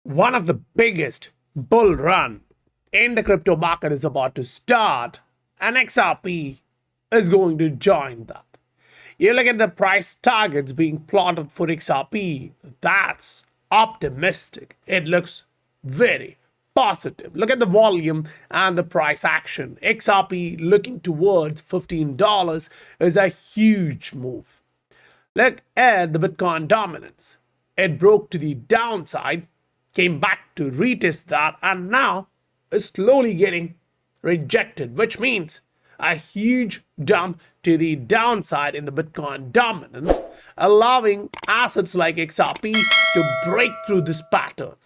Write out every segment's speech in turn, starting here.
One of the biggest bull run in the crypto market is about to start, and XRP is going to join that. You look at the price targets being plotted for XRP, that's optimistic. It looks very positive. Look at the volume and the price action. XRP looking towards $15 is a huge move. Look at the Bitcoin dominance. It broke to the downside, came back to retest that, and now is slowly getting rejected, which means a huge dump to the downside in the Bitcoin dominance, allowing assets like XRP to break through this pattern.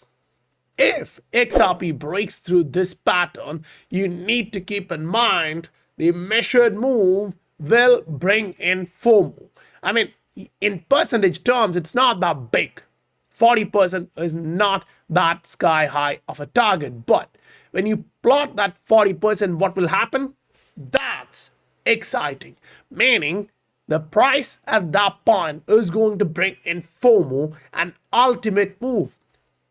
If XRP breaks through this pattern, you need to keep in mind the measured move will bring in FOMO. I mean, in percentage terms, it's not that big. 40% is not that sky high of a target. But when you plot that 40%, what will happen? That's exciting. Meaning the price at that point is going to bring in FOMO, an ultimate move.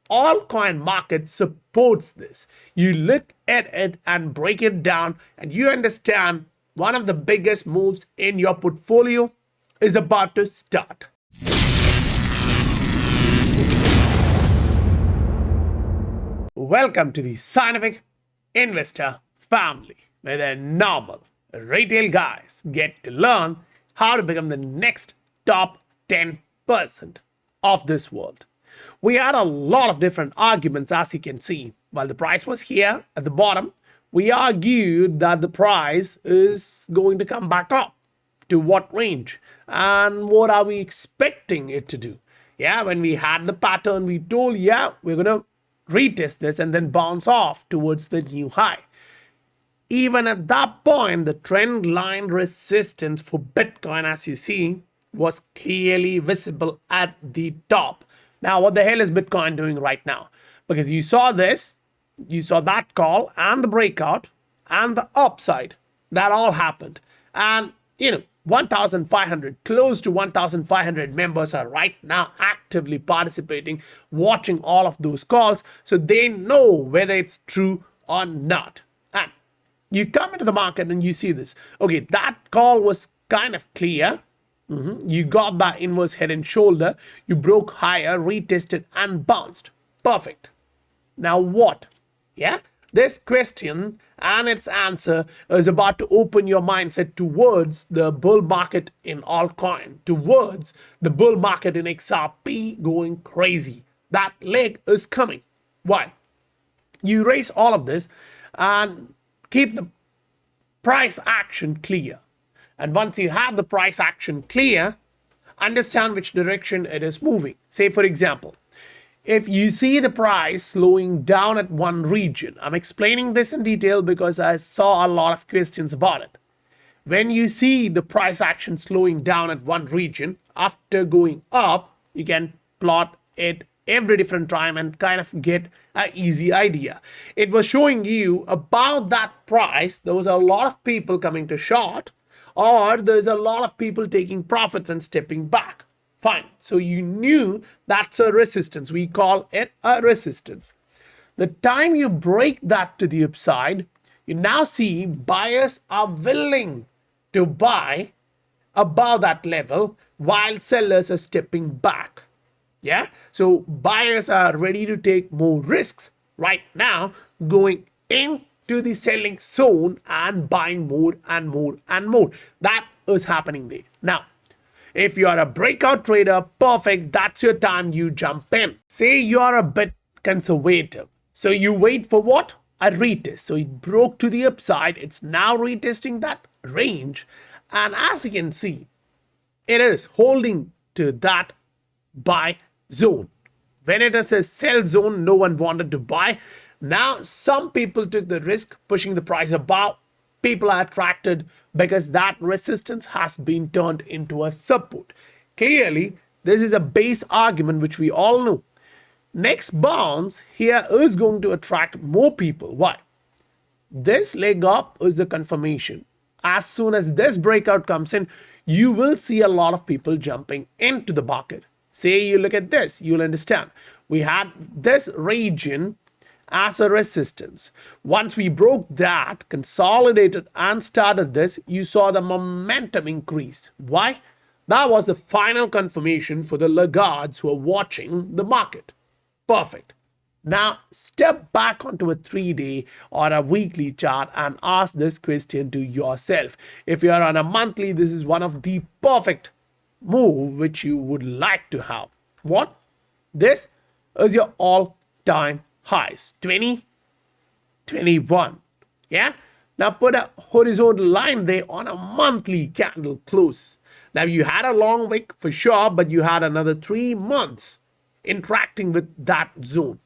Altcoin market supports this. You look at it and break it down, and you understand one of the biggest moves in your portfolio is about to start. Welcome to the Scientific Investor family, where the normal retail guys get to learn how to become the next top 10% of this world. We had a lot of different arguments, as you can see. While the price was here at the bottom, we argued that the price is going to come back up. To what range? And what are we expecting it to do? Yeah, when we had the pattern, we told, yeah, we're going to retest this and then bounce off towards the new high. Even at that point, the trend line resistance for Bitcoin, as you see, was clearly visible at the top. Now, what the hell is Bitcoin doing right now? Because you saw this, you saw that call and the breakout and the upside. That all happened. And, 1,500, close to 1,500 members are right now actively participating, watching all of those calls, so they know whether it's true or not. And you come into the market and you see this. Okay, that call was kind of clear. You got that inverse head and shoulder. You broke higher, retested, and bounced. Perfect. Now what? Yeah? This question and its answer is about to open your mindset towards the bull market in altcoin, towards the bull market in XRP going crazy. That leg is coming. Why? You erase all of this and keep the price action clear. And once you have the price action clear, understand which direction it is moving. Say, for example, if you see the price slowing down at one region, I'm explaining this in detail because I saw a lot of questions about it. When you see the price action slowing down at one region after going up, you can plot it every different time and kind of get an easy idea. It was showing you about that price. There was a lot of people coming to short, or there's a lot of people taking profits and stepping back. Fine. So you knew that's a resistance. We call it a resistance. The time you break that to the upside, you now see buyers are willing to buy above that level while sellers are stepping back. Yeah. So buyers are ready to take more risks right now, going into the selling zone and buying more and more and more. That is happening there. Now, if you are a breakout trader, perfect, that's your time, you jump in. Say you are a bit conservative. So you wait for what? A retest. So it broke to the upside. It's now retesting that range. And as you can see, it is holding to that buy zone. When it is a sell zone, no one wanted to buy. Now, some people took the risk pushing the price above. People are attracted because that resistance has been turned into a support. Clearly, this is a base argument which we all know. Next bounce here is going to attract more people. Why? This leg up is the confirmation. As soon as this breakout comes in, you will see a lot of people jumping into the market. Say you look at this, you'll understand. we had this region as a resistance. Once we broke that, consolidated and started this, you saw the momentum increase. Why? That was the final confirmation for the laggards who are watching the market. Perfect. Now step back onto a 3-day or a weekly chart and ask this question to yourself. If you are on a monthly, this is one of the perfect move which you would like to have. What? This is your all-time highs, 20, 21. Yeah. Now put a horizontal line there on a monthly candle close. Now you had a long wick for sure, but you had another 3 months interacting with that zone.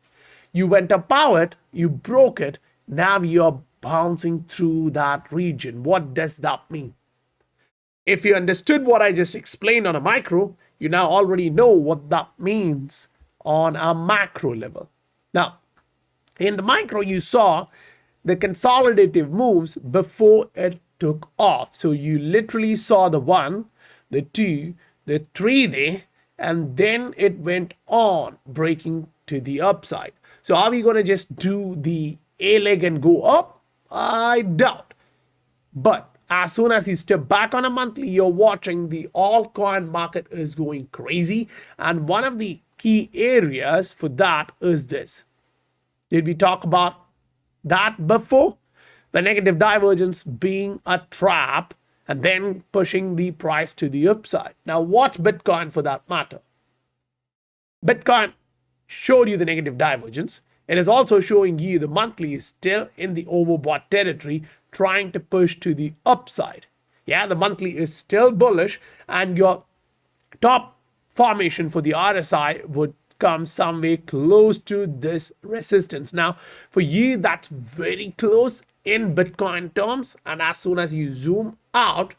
You went above it, you broke it, now you're bouncing through that region. What does that mean? If you understood what I just explained on a micro, you now already know what that means on a macro level. Now, in the micro, you saw the consolidative moves before it took off. So you literally saw the 1, the 2, the 3 there, and then it went on breaking to the upside. So are we going to just do the A leg and go up? I doubt. But as soon as you step back on a monthly, you're watching the altcoin market is going crazy. And one of the key areas for that is this. Did we talk about that before? The negative divergence being a trap and then pushing the price to the upside. Now watch Bitcoin for that matter. Bitcoin showed you the negative divergence. It is also showing you the monthly is still in the overbought territory, trying to push to the upside. Yeah, the monthly is still bullish, and your top formation for the RSI would come somewhere close to this resistance. Now, for you, that's very close in Bitcoin terms, and as soon as you zoom out,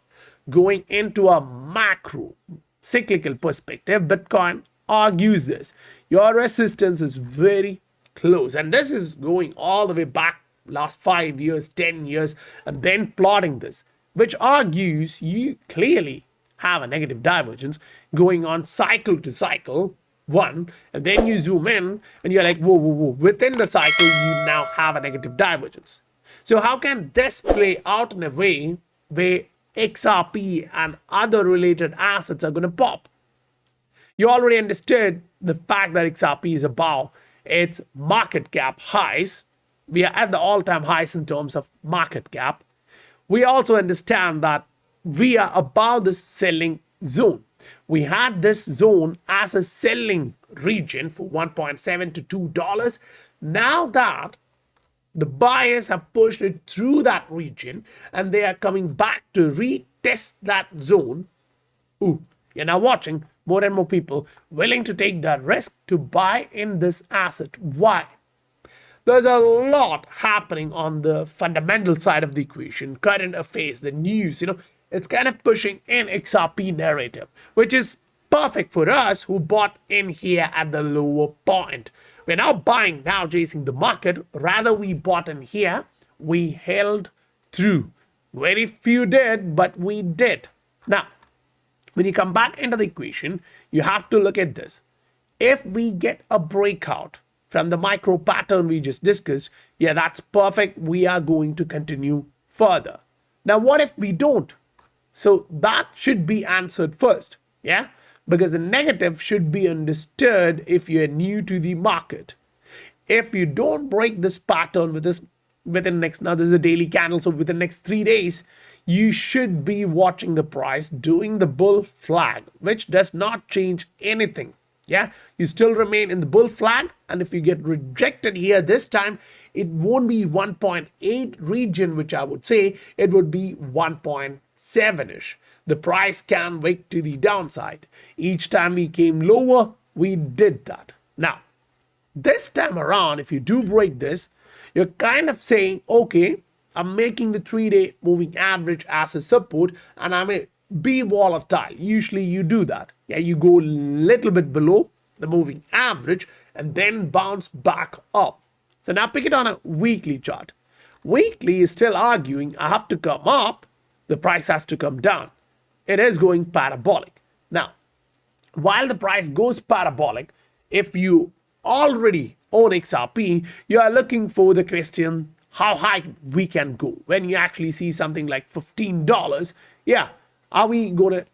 going into a macro cyclical perspective, Bitcoin argues this. Your resistance is very close, and this is going all the way back last 5 years, 10 years, and then plotting this, which argues you clearly have a negative divergence going on cycle to cycle, one, and then you zoom in and you're like, whoa, whoa, whoa. Within the cycle, you now have a negative divergence. So how can this play out in a way where XRP and other related assets are going to pop? You already understood the fact that XRP is above its market cap highs. We are at the all-time highs in terms of market cap. We also understand that we are above the selling zone. We had this zone as a selling region for $1.7 to $2. Now that the buyers have pushed it through that region and they are coming back to retest that zone, ooh, you're now watching more and more people willing to take that risk to buy in this asset. Why? There's a lot happening on the fundamental side of the equation, current affairs, the news, it's kind of pushing in XRP narrative, which is perfect for us who bought in here at the lower point. We're now buying, now chasing the market. Rather, we bought in here, we held through. Very few did, but we did. Now, when you come back into the equation, you have to look at this. If we get a breakout from the micro pattern we just discussed, yeah, that's perfect. We are going to continue further. Now, what if we don't? So that should be answered first, yeah? Because the negative should be understood if you're new to the market. If you don't break this pattern within next, now this is a daily candle, so within the next 3 days, you should be watching the price doing the bull flag, which does not change anything. Yeah, you still remain in the bull flag, and if you get rejected here this time, it won't be 1.8 region, which I would say it would be 1.7-ish. The price can wick to the downside. Each time we came lower, we did that. Now, this time around, if you do break this, you're kind of saying, okay, I'm making the 3-day moving average as a support, and I may be volatile. Usually you do that. Yeah, you go a little bit below the moving average and then bounce back up. So now pick it on a weekly chart. Weekly is still arguing I have to come up, the price has to come down. It is going parabolic. Now, while the price goes parabolic, if you already own XRP, you are looking for the question how high we can go. When you actually see something like $15, yeah, are we going to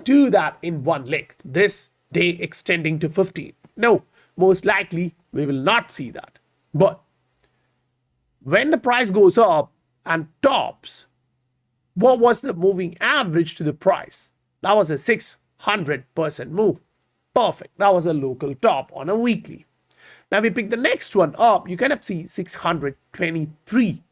do that in one leg, this day extending to 15? No, most likely we will not see that. But when the price goes up and tops, what was the moving average to the price? That was a 600% move. Perfect. That was a local top on a weekly. Now we pick the next one up. You kind of see 623.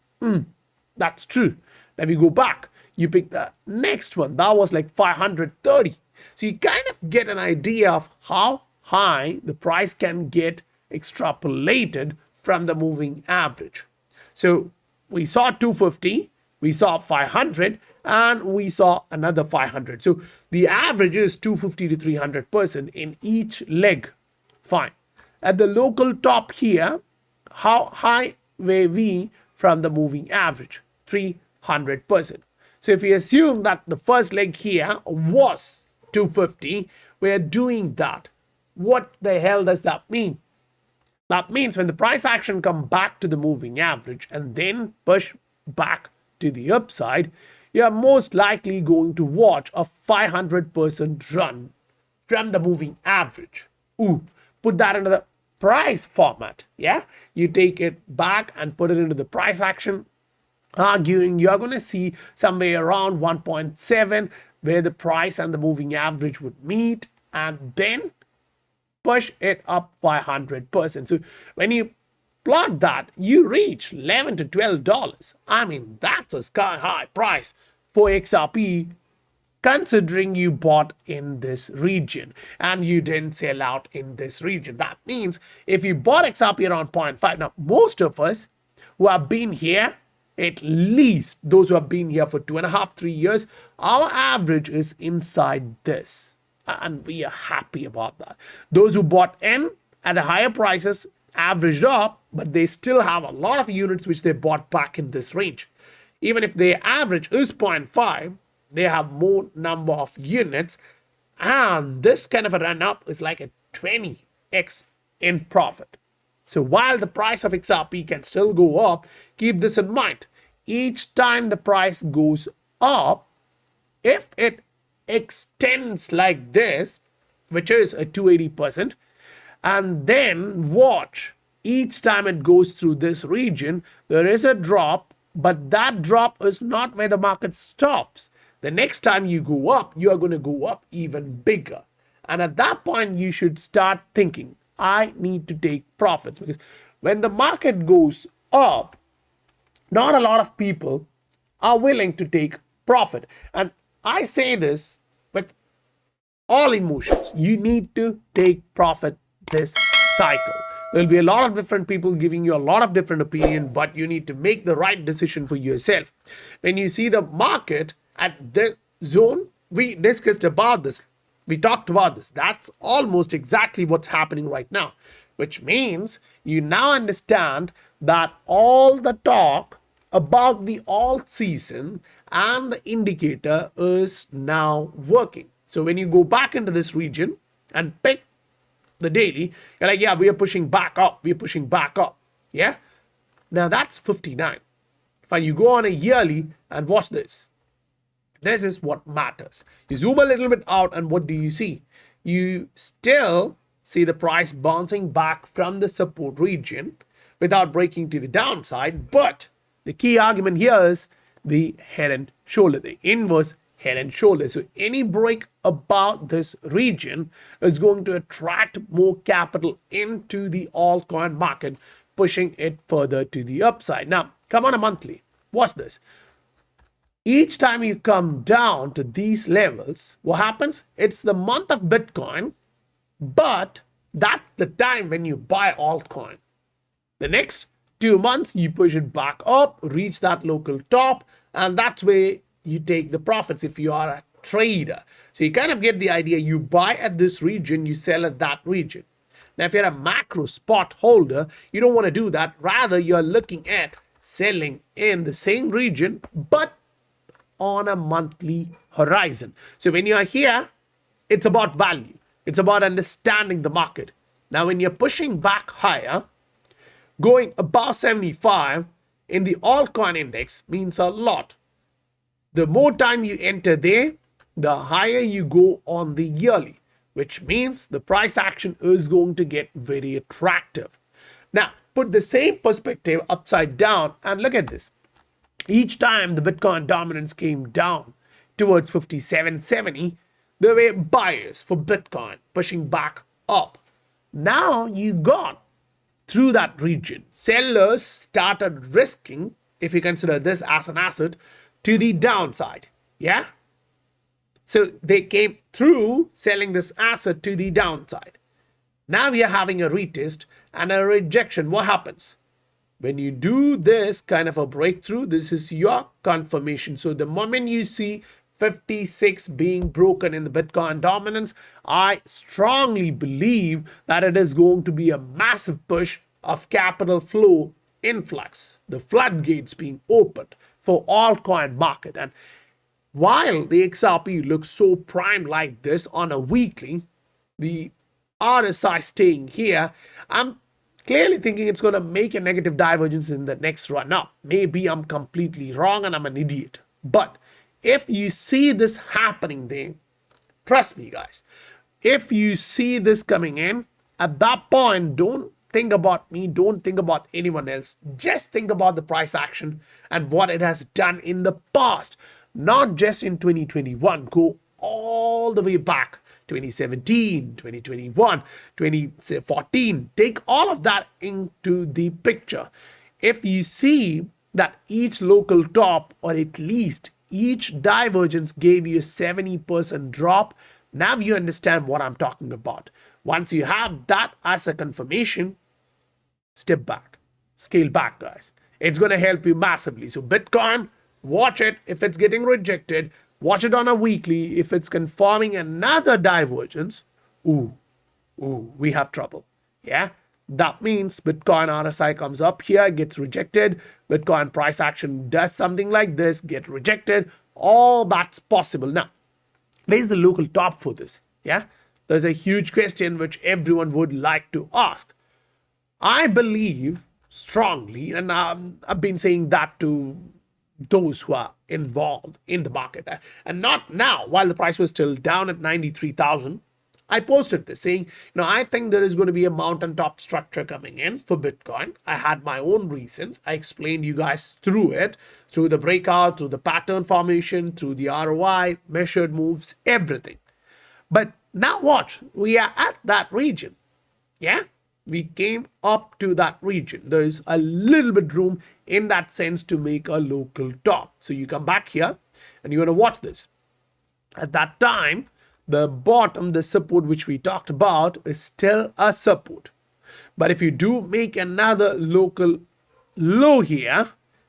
That's true. Now we go back. You pick the next one. That was like 530. So you kind of get an idea of how high the price can get extrapolated from the moving average. So we saw 250, we saw 500, and we saw another 500. So the average is 250 to 300% in each leg. Fine. At the local top here, how high were we from the moving average? 300%. So if we assume that the first leg here was 250, we are doing that. What the hell does that mean? That means when the price action come back to the moving average and then push back to the upside, you are most likely going to watch a 500% run from the moving average. Put that into the price format. Yeah, you take it back and put it into the price action, arguing you're going to see somewhere around 1.7 where the price and the moving average would meet, and then push it up 500%. So when you plot that, you reach $11 to $12. I mean, that's a sky high price for XRP, considering you bought in this region and you didn't sell out in this region. That means if you bought XRP around 0.5, now most of us who have been here, at least those who have been here for 2.5, 3 years, our average is inside this. And we are happy about that. Those who bought in at higher prices averaged up, but they still have a lot of units which they bought back in this range. Even if their average is 0.5, they have more number of units, and this kind of a run up is like a 20x in profit. So while the price of XRP can still go up, keep this in mind. Each time the price goes up, if it extends like this, which is a 280%, and then watch each time it goes through this region, there is a drop, but that drop is not where the market stops. The next time you go up, you are going to go up even bigger. And at that point, you should start thinking, I need to take profits, because when the market goes up, not a lot of people are willing to take profit. And I say this with all emotions. You need to take profit this cycle. There'll be a lot of different people giving you a lot of different opinion, but you need to make the right decision for yourself. When you see the market at this zone, we discussed about this. We talked about this. That's almost exactly what's happening right now, which means you now understand that all the talk about the alt season and the indicator is now working. So when you go back into this region and pick the daily, you're like, yeah, we are pushing back up. We're pushing back up. Yeah. Now that's 59. Fine. You go on a yearly and watch this. This is what matters. You zoom a little bit out and what do you see? You still see the price bouncing back from the support region without breaking to the downside. But the key argument here is the head and shoulder, the inverse head and shoulder. So any break about this region is going to attract more capital into the altcoin market, pushing it further to the upside. Now, come on a monthly. Watch this. Each time you come down to these levels, what happens? It's the month of Bitcoin, but that's the time when you buy altcoin. The next 2 months, you push it back up, reach that local top, and that's where you take the profits if you are a trader. So you kind of get the idea. You buy at this region, you sell at that region. Now, if you're a macro spot holder, you don't want to do that. Rather, you're looking at selling in the same region, but on a monthly horizon. So when you are here, it's about value. It's about understanding the market. Now, when you're pushing back higher, going above 75 in the altcoin index means a lot. The more time you enter there, the higher you go on the yearly, which means the price action is going to get very attractive. Now, put the same perspective upside down and look at this. Each time the Bitcoin dominance came down towards 57.70, there were buyers for Bitcoin pushing back up. Now you got through that region. Sellers started risking, if you consider this as an asset, to the downside. Yeah? So they came through selling this asset to the downside. Now we are having a retest and a rejection. What happens? When you do this kind of a breakthrough, this is your confirmation. So the moment you see 56 being broken in the Bitcoin dominance, I strongly believe that it is going to be a massive push of capital flow influx, the floodgates being opened for altcoin market. And while the XRP looks so prime like this on a weekly, the RSI staying here, I'm clearly thinking it's going to make a negative divergence in the next run up. Maybe I'm completely wrong and I'm an idiot. But if you see this happening there, trust me guys, if you see this coming in, at that point, don't think about me, don't think about anyone else. Just think about the price action and what it has done in the past. Not just in 2021, go all the way back. 2017, 2021, 2014. Take all of that into the picture. If you see that each local top, or at least each divergence, gave you a 70% drop, now you understand what I'm talking about. Once you have that as a confirmation, step back, scale back, guys. It's going to help you massively. So Bitcoin, watch it. If it's getting rejected, watch it on a weekly. If it's confirming another divergence, we have trouble. Yeah, that means Bitcoin RSI comes up here, gets rejected. Bitcoin price action does something like this, get rejected. All that's possible. Now, where's the local top for this? Yeah, there's a huge question which everyone would like to ask. I believe strongly, and I've been saying that to those who are involved in the market, and not now, while the price was still down at 93,000, I posted this saying, I think there is going to be a mountaintop structure coming in for Bitcoin. I had my own reasons. I explained you guys through it, through the breakout, through the pattern formation, through the ROI, measured moves, everything. But now watch, we are at that region. Yeah, we came up to that region. There is a little bit room in that sense to make a local top. So you come back here and you're going to watch this. At that time, the bottom, the support which we talked about, is still a support. But if you do make another local low here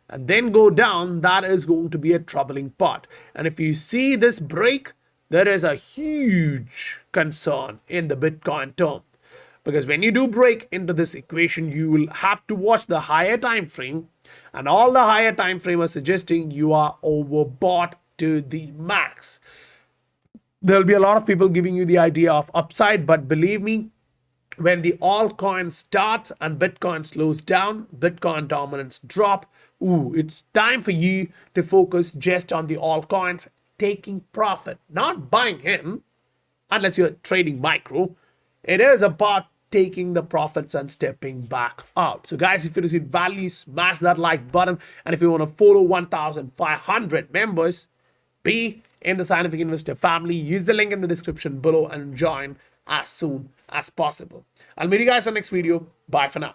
and then go down, that is going to be a troubling part. And if you see this break, there is a huge concern in the Bitcoin term. Because when you do break into this equation, you will have to watch the higher time frame, and all the higher time frame are suggesting you are overbought to the max. There'll be a lot of people giving you the idea of upside, but believe me, when the altcoin starts and Bitcoin slows down, Bitcoin dominance drop, it's time for you to focus just on the altcoins, taking profit, not buying in, unless you're trading micro. It is about taking the profits and stepping back out. So guys, if you received value, smash that like button. And if you want to follow 1,500 members, be in the Scientific Investor family, use the link in the description below and join as soon as possible. I'll meet you guys in the next video. Bye for now.